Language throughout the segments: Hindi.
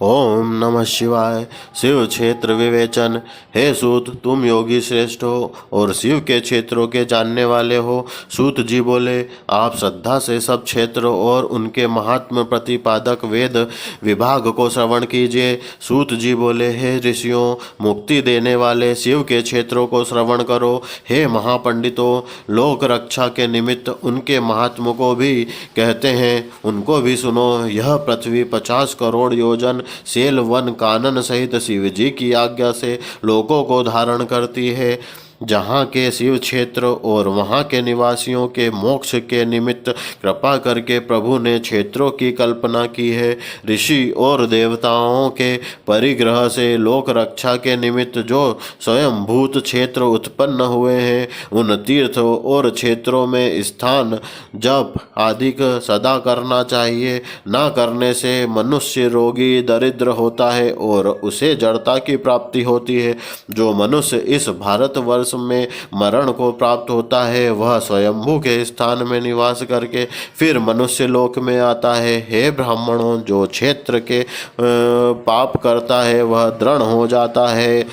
ओम नमः शिवाय। शिव क्षेत्र विवेचन। हे सूत, तुम योगी श्रेष्ठ हो और शिव के क्षेत्रों के जानने वाले हो। सूत जी बोले, आप श्रद्धा से सब क्षेत्रों और उनके महात्म प्रतिपादक वेद विभाग को श्रवण कीजिए। सूत जी बोले, हे ऋषियों, मुक्ति देने वाले शिव के क्षेत्रों को श्रवण करो। हे महापंडितों, लोक रक्षा के निमित्त उनके महात्म को भी कहते हैं, उनको भी सुनो। यह पृथ्वी 50 करोड़ योजन सेल वन कानन सहित शिव जी की आज्ञा से लोकों को धारण करती है। जहाँ के शिव क्षेत्र और वहाँ के निवासियों के मोक्ष के निमित्त कृपा करके प्रभु ने क्षेत्रों की कल्पना की है। ऋषि और देवताओं के परिग्रह से लोक रक्षा के निमित्त जो स्वयंभूत क्षेत्र उत्पन्न हुए हैं, उन तीर्थों और क्षेत्रों में स्नान जप आदि सदा करना चाहिए। ना करने से मनुष्य रोगी दरिद्र होता है और उसे जड़ता की प्राप्ति होती है। जो मनुष्य इस भारतवर्ष में मरण को प्राप्त होता है, वह स्वयंभू के स्थान में निवास करके फिर मनुष्य लोक में आता है। हे ब्राह्मणों, जो क्षेत्र के पाप करता है वह दृढ़ हो जाता है।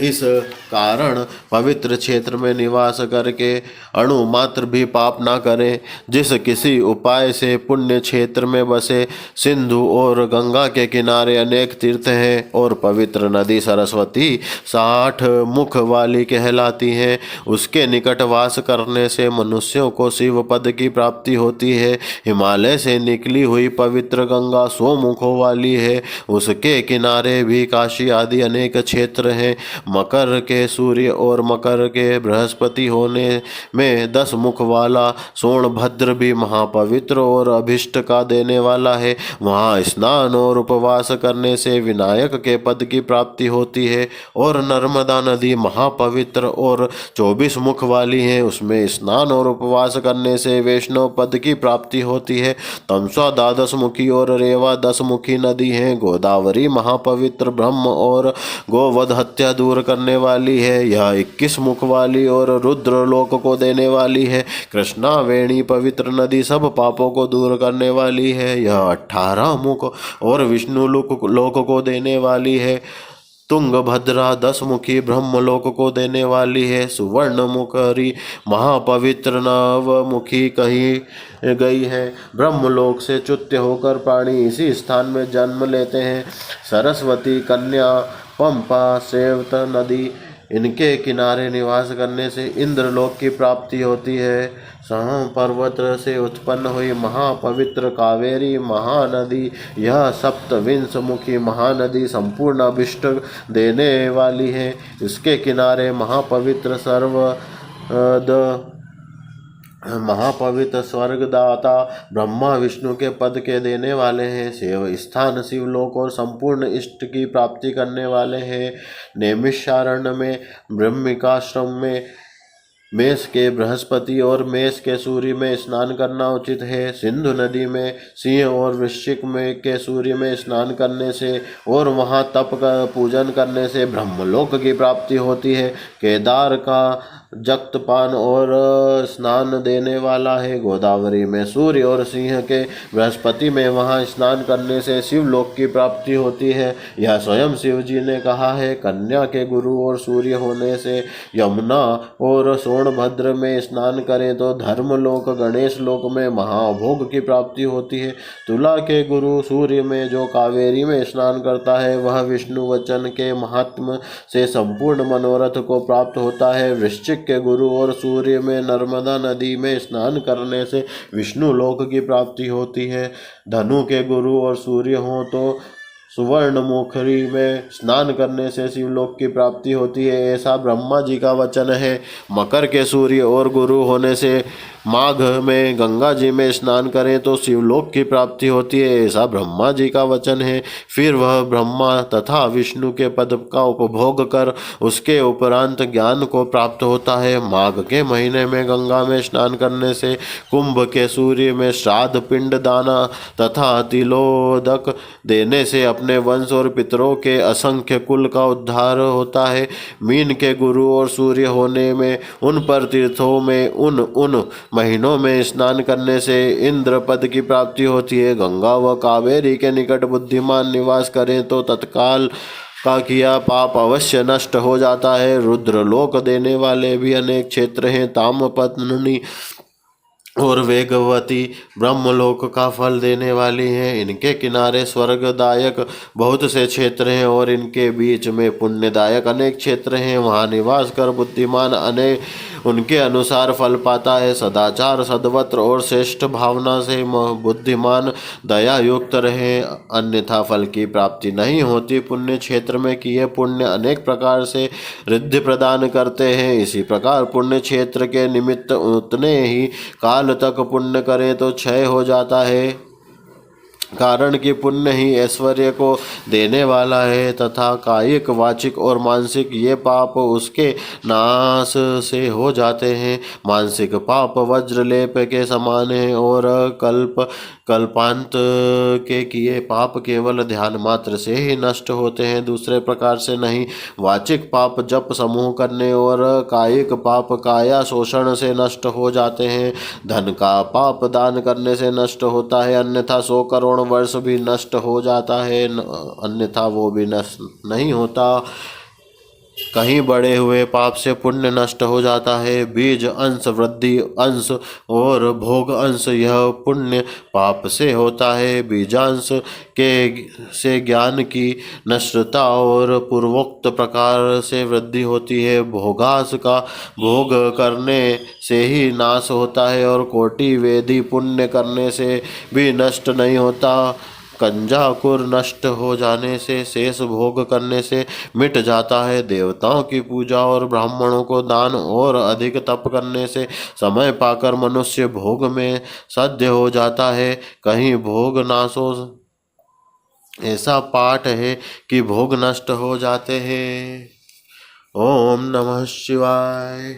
इस कारण पवित्र क्षेत्र में निवास करके अणु मात्र भी पाप ना करें। जिस किसी उपाय से पुण्य क्षेत्र में बसे सिंधु और गंगा के किनारे अनेक तीर्थ हैं और पवित्र नदी सरस्वती 60 मुख वाली कहलाती है, उसके निकट वास करने से मनुष्यों को शिव पद की प्राप्ति होती है। हिमालय से निकली हुई पवित्र गंगा 100 मुखों वाली है, उसके किनारे भी काशी आदि अनेक क्षेत्र हैं। मकर के सूर्य और मकर के बृहस्पति होने में 10 मुख वाला सोनभद्र भी महापवित्र और अभिष्ट का देने वाला है। वहाँ स्नान और उपवास करने से विनायक के पद की प्राप्ति होती है। और नर्मदा नदी महापवित्र और 24 मुख वाली है, उसमें स्नान और उपवास करने से वैष्णव पद की प्राप्ति होती है। तमसा 12 मुखी और रेवा 10 मुखी नदी है। गोदावरी महापवित्र ब्रह्म और गोवध हत्या दूर करने वाली है, यह 21 मुख वाली और रुद्र लोक को देने वाली है। कृष्णा वेणी पवित्र नदी सब पापों को दूर करने वाली है, यह 18 मुख और विष्णु लोक को देने वाली है। तुंगभद्रा 10 मुखी ब्रह्मलोक को देने वाली है। सुवर्ण मुखरी महापवित्र नवमुखी कही गई है। ब्रह्मलोक से च्युत होकर प्राणी इसी स्थान में जन्म लेते हैं। सरस्वती, कन्या, पंपा, सेवत नदी, इनके किनारे निवास करने से इंद्रलोक की प्राप्ति होती है। सह पर्वत से उत्पन्न हुई महापवित्र कावेरी महानदी, यह 27 मुखी महानदी संपूर्ण अभिष्ट देने वाली है। इसके किनारे महापवित्र महापवित्र स्वर्गदाता ब्रह्मा विष्णु के पद के देने वाले हैं। शिव स्थान शिवलोक और संपूर्ण इष्ट की प्राप्ति करने वाले हैं। नैमिषारण्य में ब्रह्मिकाश्रम में मेष के बृहस्पति और मेष के सूर्य में स्नान करना उचित है। सिंधु नदी में सिंह और वृश्चिक में के सूर्य में स्नान करने से और वहाँ तप का पूजन करने से ब्रह्मलोक की प्राप्ति होती है। केदार का जक्तपान और स्नान देने वाला है। गोदावरी में सूर्य और सिंह के बृहस्पति में वहाँ स्नान करने से शिवलोक की प्राप्ति होती है, यह स्वयं शिव जी ने कहा है। कन्या के गुरु और सूर्य होने से यमुना और सोनभद्र में स्नान करें तो धर्मलोक गणेश लोक में महाभोग की प्राप्ति होती है। तुला के गुरु सूर्य में जो कावेरी में स्नान करता है, वह विष्णु वचन के महात्म से संपूर्ण मनोरथ को प्राप्त होता है। वृश्चिक के गुरु और सूर्य में नर्मदा नदी में स्नान करने से विष्णु लोक की प्राप्ति होती है। धनु के गुरु और सूर्य हो तो सुवर्ण मुखरी में स्नान करने से शिवलोक की प्राप्ति होती है, ऐसा ब्रह्मा जी का वचन है। मकर के सूर्य और गुरु होने से माघ में गंगा जी में स्नान करें तो शिवलोक की प्राप्ति होती है, ऐसा ब्रह्मा जी का वचन है। फिर वह ब्रह्मा तथा विष्णु के पद का उपभोग कर उसके उपरांत ज्ञान को प्राप्त होता है। माघ के महीने में गंगा में स्नान करने से कुंभ के सूर्य में श्राद्ध पिंड दाना तथा तिलोदक देने से अपने वंश और पितरों के असंख्य कुल का उद्धार होता है। मीन के गुरु और सूर्य होने में, उन पर तीर्थों में उन महीनों में स्नान करने से इंद्र पद की प्राप्ति होती है। गंगा व कावेरी के निकट बुद्धिमान निवास करें तो तत्काल का किया पाप अवश्य नष्ट हो जाता है। रुद्र लोक देने वाले भी अनेक क्षेत्र हैं। ताम्रपत्नी और वेगवती ब्रह्मलोक का फल देने वाली हैं। इनके किनारे स्वर्गदायक बहुत से क्षेत्र हैं और इनके बीच में पुण्यदायक अनेक क्षेत्र हैं। वहाँ निवास कर बुद्धिमान अनेक उनके अनुसार फल पाता है। सदाचार, सद्वत्र और श्रेष्ठ भावना से बुद्धिमान दया युक्त रहे, अन्यथा फल की प्राप्ति नहीं होती। पुण्य क्षेत्र में किए पुण्य अनेक प्रकार से रिद्धि प्रदान करते हैं। इसी प्रकार पुण्य क्षेत्र के निमित्त उतने ही काल तक पुण्य करें तो क्षय हो जाता है, कारण कि पुण्य ही ऐश्वर्य को देने वाला है, तथा कायिक, वाचिक और मानसिक ये पाप उसके नाश से हो जाते हैं। मानसिक पाप वज्रलेप के समान है और कल्पांत के किए पाप केवल ध्यान मात्र से ही नष्ट होते हैं, दूसरे प्रकार से नहीं। वाचिक पाप जप समूह करने और कायिक पाप काया शोषण से नष्ट हो जाते हैं। धन का पाप दान करने से नष्ट होता है, अन्यथा 100 करोड़ वर्ष भी नष्ट हो जाता है, अन्यथा वो भी नष्ट नहीं होता। कहीं बढ़े हुए पाप से पुण्य नष्ट हो जाता है। बीज अंश, वृद्धि अंश और भोग अंश यह पुण्य पाप से होता है। बीजांश के से ज्ञान की नश्वरता और पूर्वोक्त प्रकार से वृद्धि होती है। भोगांश का भोग करने से ही नाश होता है और कोटि वेदी पुण्य करने से भी नष्ट नहीं होता। कंजाकुर नष्ट हो जाने से, शेष भोग करने से मिट जाता है। देवताओं की पूजा और ब्राह्मणों को दान और अधिक तप करने से समय पाकर मनुष्य भोग में सद्य हो जाता है। कहीं भोग नाशो ऐसा पाठ है कि भोग नष्ट हो जाते हैं। ओम नमः शिवाय।